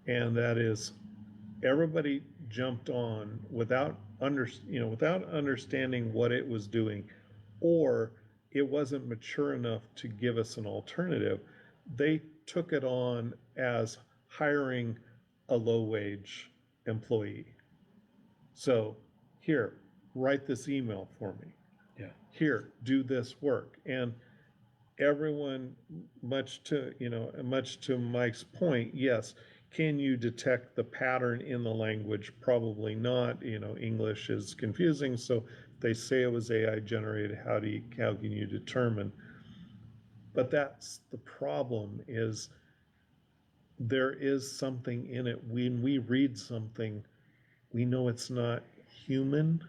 and that is everybody jumped on without understanding what it was doing, or it wasn't mature enough to give us an alternative. They took it on as hiring a low wage employee. So here, write this email for me. Yeah. Here, do this work. And everyone, much to Mike's point, yes, can you detect the pattern in the language? Probably not. English is confusing. So if they say it was AI generated, how can you determine? But that's the problem, is there is something in it. When we read something, we know it's not human.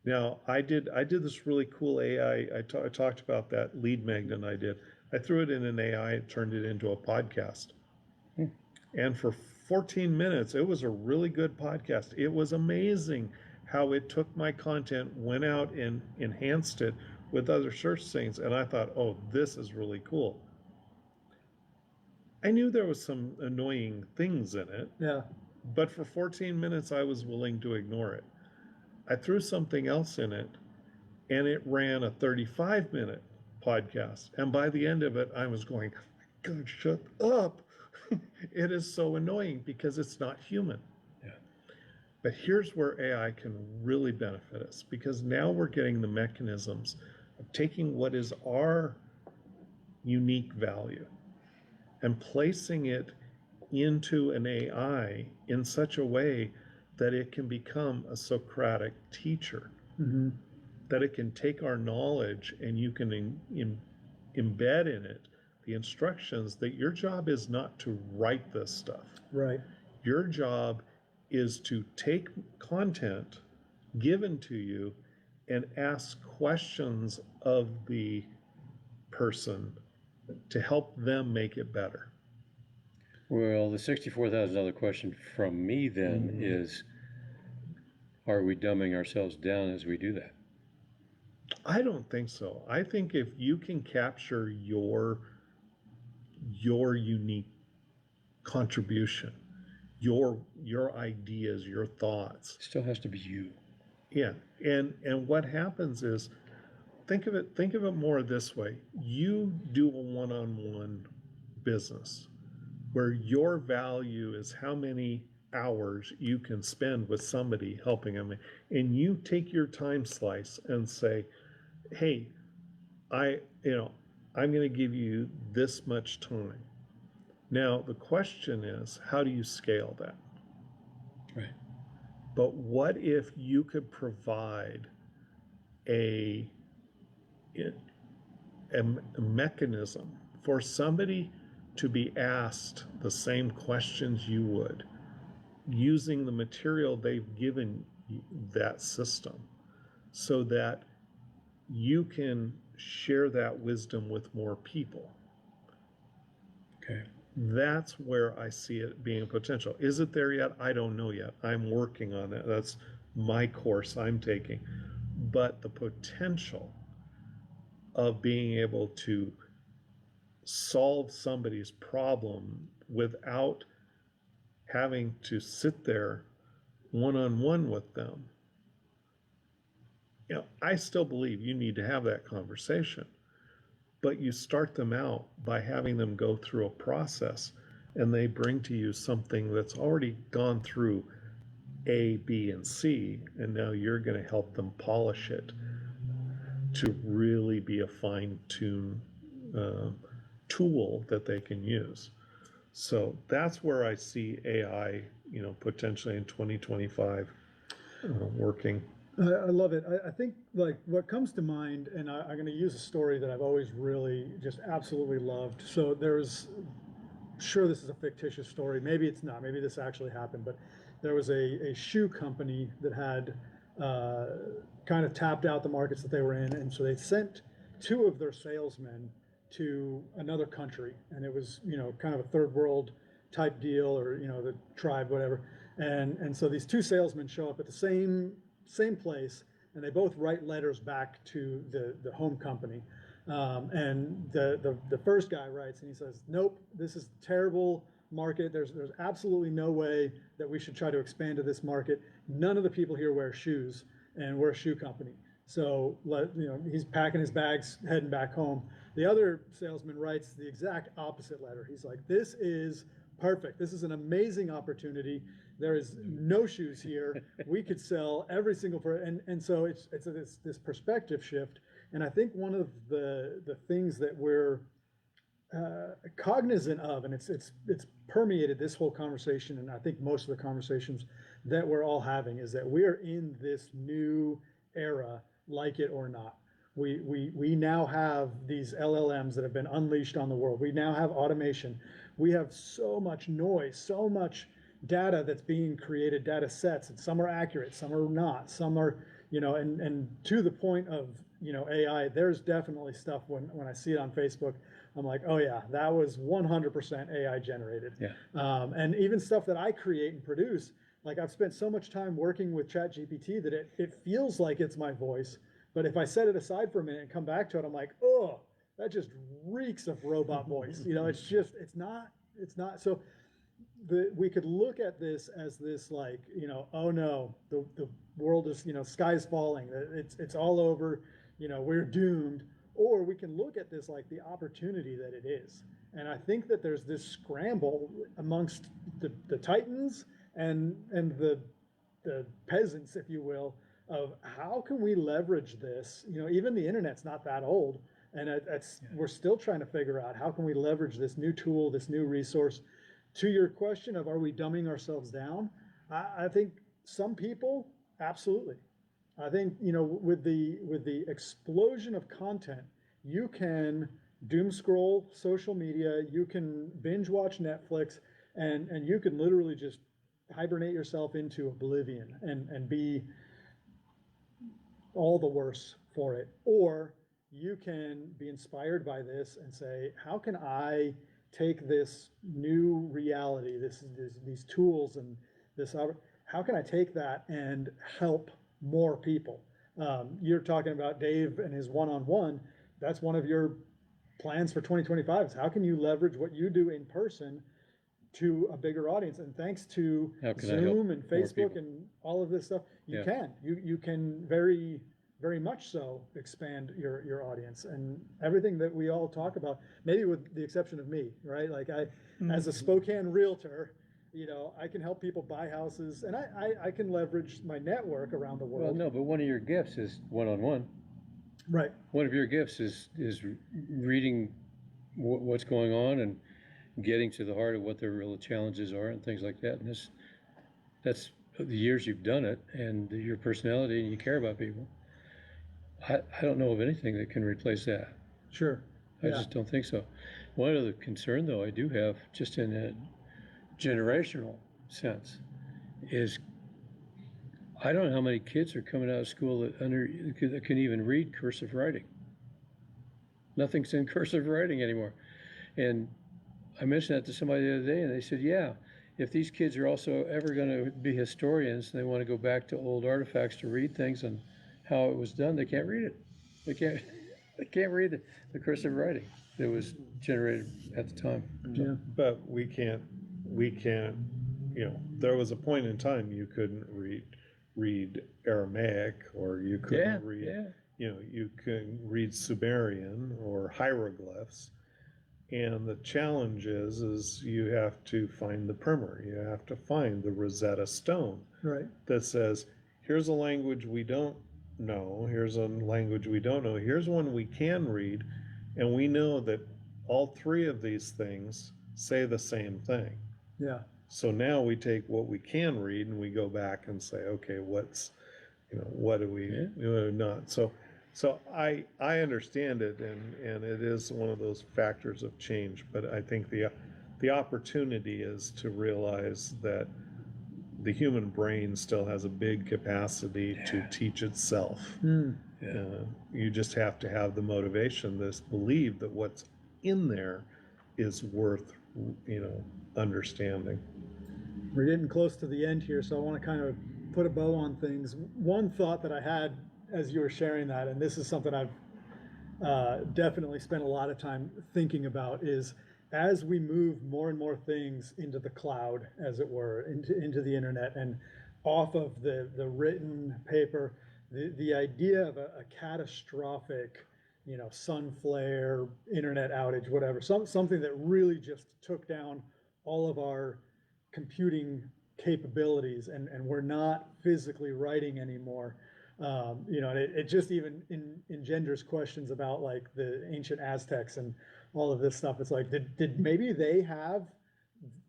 Now, I did this really cool AI. I talked about that lead magnet I did. I threw it in an AI, it turned it into a podcast. And for 14 minutes, it was a really good podcast. It was amazing how it took my content, went out and enhanced it with other search things. And I thought, oh, this is really cool. I knew there was some annoying things in it. Yeah. But for 14 minutes, I was willing to ignore it. I threw something else in it, and it ran a 35-minute podcast. And by the end of it, I was going, God, shut up. It is so annoying because it's not human. Yeah. But here's where AI can really benefit us, because now we're getting the mechanisms of taking what is our unique value and placing it into an AI in such a way that it can become a Socratic teacher, that it can take our knowledge and you can embed in it the instructions that your job is not to write this stuff. Right. Your job is to take content given to you and ask questions of the person to help them make it better. Well, the $64,000 question from me then is, are we dumbing ourselves down as we do that? I don't think so. I think if you can capture your unique contribution, your ideas, your thoughts. It still has to be you. Yeah. And what happens is, think of it more this way. You do a one-on-one business where your value is how many hours you can spend with somebody helping them, and you take your time slice and say, hey, I'm going to give you this much time. Now, the question is, how do you scale that? Right. But what if you could provide a mechanism for somebody to be asked the same questions you would, using the material they've given that system, so that you can share that wisdom with more people? Okay. That's where I see it being a potential. Is it there yet? I don't know yet. I'm working on it. That's my course I'm taking. But the potential of being able to solve somebody's problem without having to sit there one-on-one with them. I still believe you need to have that conversation, but you start them out by having them go through a process, and they bring to you something that's already gone through A, B, and C, and now you're going to help them polish it to really be a fine-tuned tool that they can use. So that's where I see AI, potentially in 2025 working. I love it. I think like what comes to mind, and I'm going to use a story that I've always really just absolutely loved. So sure, this is a fictitious story. Maybe it's not. Maybe this actually happened. But there was a shoe company that had kind of tapped out the markets that they were in, and so they sent two of their salesmen to another country, and it was, you know, kind of a third world type deal, or, you know, the tribe, whatever. And so these two salesmen show up at the same place, and they both write letters back to the home company. And the first guy writes and he says, nope, this is terrible market. There's absolutely no way that we should try to expand to this market. None of the people here wear shoes, and we're a shoe company. So he's packing his bags, heading back home. The other salesman writes the exact opposite letter. He's like, this is perfect. This is an amazing opportunity. There is no shoes here. We could sell every single and so it's this perspective shift. And I think one of the things that we're cognizant of, and it's permeated this whole conversation, and I think most of the conversations that we're all having, is that we're in this new era, like it or not. We now have these LLMs that have been unleashed on the world. We now have automation. We have so much noise, so much data that's being created, data sets, and some are accurate, some are not, some are, and to the point of, AI, there's definitely stuff when I see it on Facebook, I'm like, oh yeah, that was 100% AI generated. Yeah. And even stuff that I create and produce, like I've spent so much time working with ChatGPT that it feels like it's my voice. But if I set it aside for a minute and come back to it, I'm like, oh, that just reeks of robot voice. It's not. So we could look at this as this, like, oh no, the world is, sky's falling. It's all over. We're doomed. Or we can look at this like the opportunity that it is. And I think that there's this scramble amongst the titans and the peasants, if you will, of how can we leverage this? Even the internet's not that old, and we're still trying to figure out how can we leverage this new tool, this new resource. To your question of are we dumbing ourselves down? I think some people, absolutely. I think, with the explosion of content, you can doom scroll social media, you can binge watch Netflix, and you can literally just hibernate yourself into oblivion and be all the worse for it. Or you can be inspired by this and say, how can I take this new reality, these tools and this, how can I take that and help more people? You're talking about Dave and his one-on-one. That's one of your plans for 2025 is how can you leverage what you do in person to a bigger audience? And thanks to Zoom and Facebook and all of this stuff, you can very, very much so expand your audience and everything that we all talk about, maybe with the exception of me, right? Like as a Spokane realtor, I can help people buy houses, and I can leverage my network around the world. Well, no, but one of your gifts is one-on-one. Right. One of your gifts is reading what's going on and getting to the heart of what their real challenges are and things like that. And that's the years you've done it and your personality, and you care about people. I don't know of anything that can replace that. Sure. I just don't think so. One other concern, though, I do have, just in a generational sense, is I don't know how many kids are coming out of school that can even read cursive writing. Nothing's in cursive writing anymore. And I mentioned that to somebody the other day, and they said, yeah, if these kids are also ever going to be historians and they want to go back to old artifacts to read things and how it was done, they can't read it. They can't read the cursive writing that was generated at the time. Yeah. But we can't, there was a point in time you couldn't read Aramaic, or you couldn't read, you couldn't read Sumerian or hieroglyphs. And the challenge is you have to find the primer. You have to find the Rosetta Stone that says, here's a language we don't know. Here's a language we don't know. Here's one we can read. And we know that all three of these things say the same thing. Yeah. So now we take what we can read and we go back and say, okay, what do we not? So I understand it, and it is one of those factors of change, but I think the opportunity is to realize that the human brain still has a big capacity to teach itself. Yeah. You just have to have the motivation, this believe that what's in there is worth, understanding. We're getting close to the end here, so I want to kind of put a bow on things. One thought that I had as you were sharing that, and this is something I've definitely spent a lot of time thinking about, is as we move more and more things into the cloud, as it were, into the internet and off of the written paper, the idea of a catastrophic, sun flare, internet outage, whatever, something that really just took down all of our computing capabilities, and we're not physically writing anymore. And it just even engenders questions about like the ancient Aztecs and all of this stuff. It's like, did maybe they have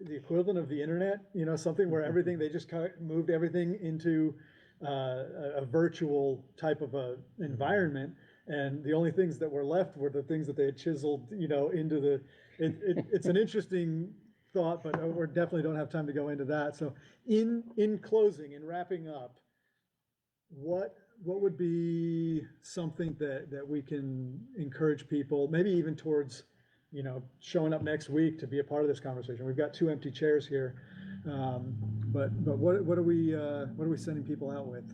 the equivalent of the internet, something where everything, they just moved everything into a virtual type of a environment, and the only things that were left were the things that they had chiseled, into the, it's an interesting thought, but we definitely don't have time to go into that. So in closing, in wrapping up, what would be something that we can encourage people, maybe even towards, showing up next week to be a part of this conversation? We've got 2 empty chairs here, but what are we sending people out with?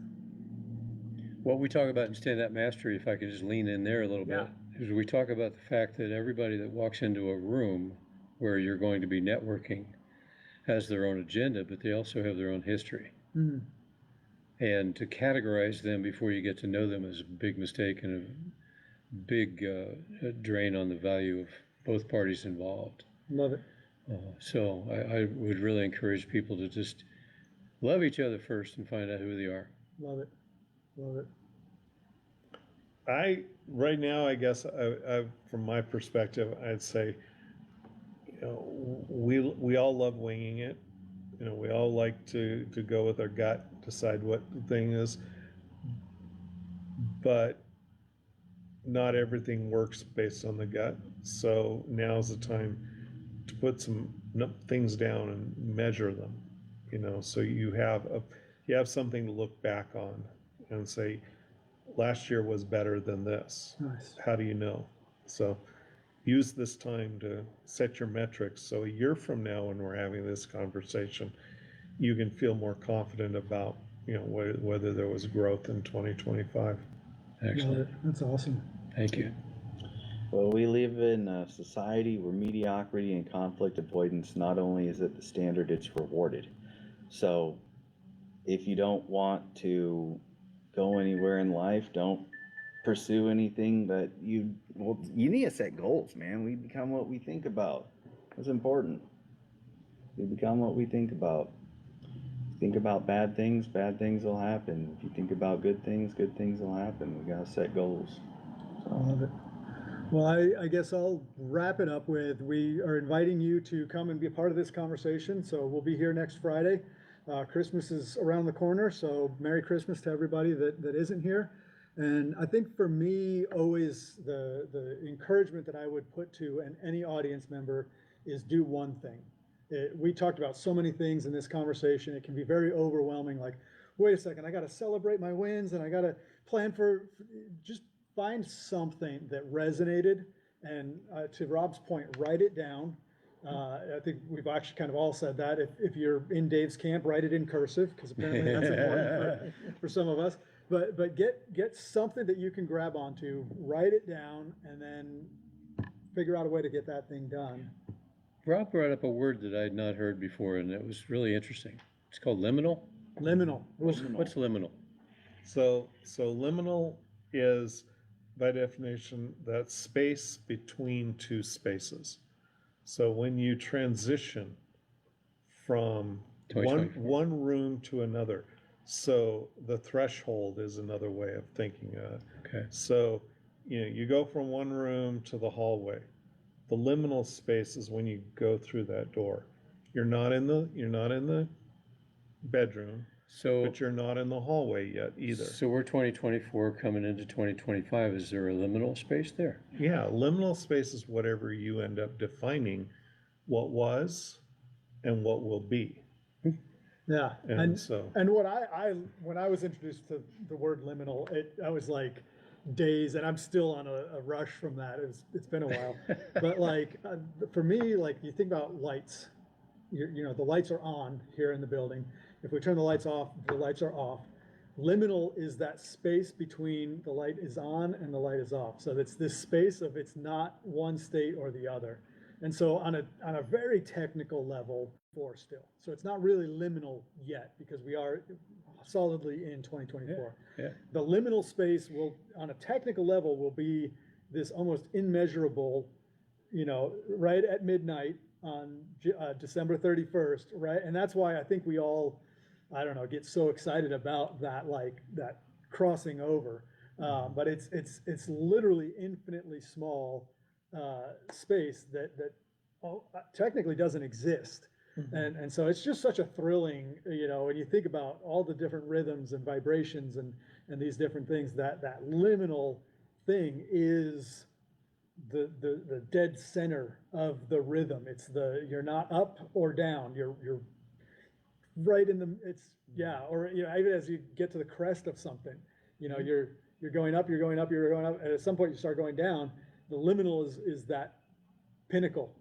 What we talk about in stand-up mastery, if I could just lean in there a little bit, is we talk about the fact that everybody that walks into a room where you're going to be networking has their own agenda, but they also have their own history. Mm. And to categorize them before you get to know them is a big mistake and a big drain on the value of both parties involved. Love it. So I would really encourage people to just love each other first and find out who they are. Love it. Love it. Right now, I guess, from my perspective, I'd say, we all love winging it. We all like to go with our gut, decide what the thing is, but not everything works based on the gut. So now's the time to put some things down and measure them, so you have something to look back on and say, last year was better than this. Nice. How do you know? So use this time to set your metrics. So a year from now, when we're having this conversation, you can feel more confident about, whether there was growth in 2025. Excellent. Love it. That's awesome. Thank you. Well, we live in a society where mediocrity and conflict avoidance, not only is it the standard, it's rewarded. So if you don't want to go anywhere in life, don't pursue anything that you need to set goals, man. We become what we think about. It's important. We become what we think about. Think about bad things will happen. If you think about good things will happen. We gotta set goals. I love it. Well, I guess I'll wrap it up with, we are inviting you to come and be a part of this conversation. So we'll be here next Friday. Christmas is around the corner, so Merry Christmas to everybody that isn't here. And I think for me, always the encouragement that I would put to any audience member is do one thing. We talked about so many things in this conversation. It can be very overwhelming. Like, wait a second, I got to celebrate my wins and I got to plan for, just find something that resonated. And to Rob's point, write it down. I think we've actually kind of all said that. If you're in Dave's camp, write it in cursive, because apparently that's important for some of us. But get something that you can grab onto, write it down, and then figure out a way to get that thing done. Rob brought up a word that I had not heard before, and it was really interesting. It's called liminal. Liminal. What's liminal? So liminal is, by definition, that space between two spaces. So when you transition from one room to another, so the threshold is another way of thinking of it. Okay. So, you go from one room to the hallway. The liminal space is when you go through that door. You're not in the bedroom, but you're not in the hallway yet either. So we're 2024 coming into 2025. Is there a liminal space there? Yeah, liminal space is whatever you end up defining what was and what will be. Yeah, And so, and what when I was introduced to the word liminal, I was like, days, and I'm still on a rush from that. It's been a while, but like for me, like you think about lights, you know, the lights are on here in the building. If we turn the lights off, the lights are off. Liminal is that space between the light is on and the light is off. So it's this space of it's not one state or the other. And so on a very technical level, for still. So it's not really liminal yet because we are solidly in 2024. Yeah. The liminal space will, on a technical level, will be this almost immeasurable, you know, right at midnight on December 31st, right? And that's why I think we all, I don't know, get so excited about that, like that crossing over. But it's literally infinitely small space that technically doesn't exist. And so it's just such a thrilling, you know, when you think about all the different rhythms and vibrations and these different things, that liminal thing is the dead center of the rhythm. It's you're not up or down, you're right in the, or, you know, even as you get to the crest of something, you know, you're going up, you're going up, you're going up, and at some point you start going down. The liminal is that pinnacle.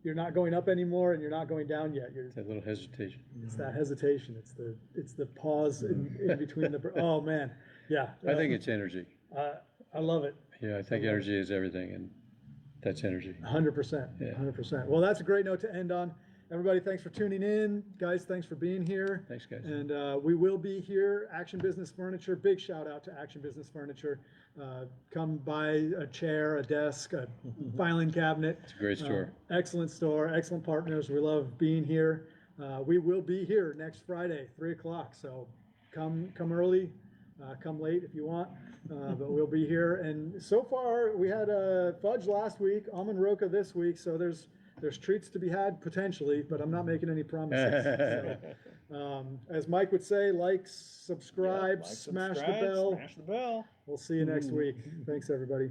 You're not going up anymore and you're not going down yet. That little hesitation. It's that hesitation. It's the pause in between the, oh man. Yeah. I think it's energy. I love it. Yeah, I think energy is everything, and that's energy. 100%. Yeah. 100%. Well, that's a great note to end on. Everybody, thanks for tuning in. Guys, thanks for being here. Thanks, guys. And we will be here, Action Business Furniture. Big shout out to Action Business Furniture. Come buy a chair, a desk, a filing cabinet. It's a great store. Excellent store, excellent partners. We love being here. We will be here next Friday, 3 o'clock. So come early, come late if you want. But we'll be here. And so far, we had fudge last week, almond roca this week. So there's treats to be had potentially, but I'm not making any promises. So, as Mike would say, like, subscribe, smash the bell. Smash the bell. We'll see you next week. Thanks, everybody.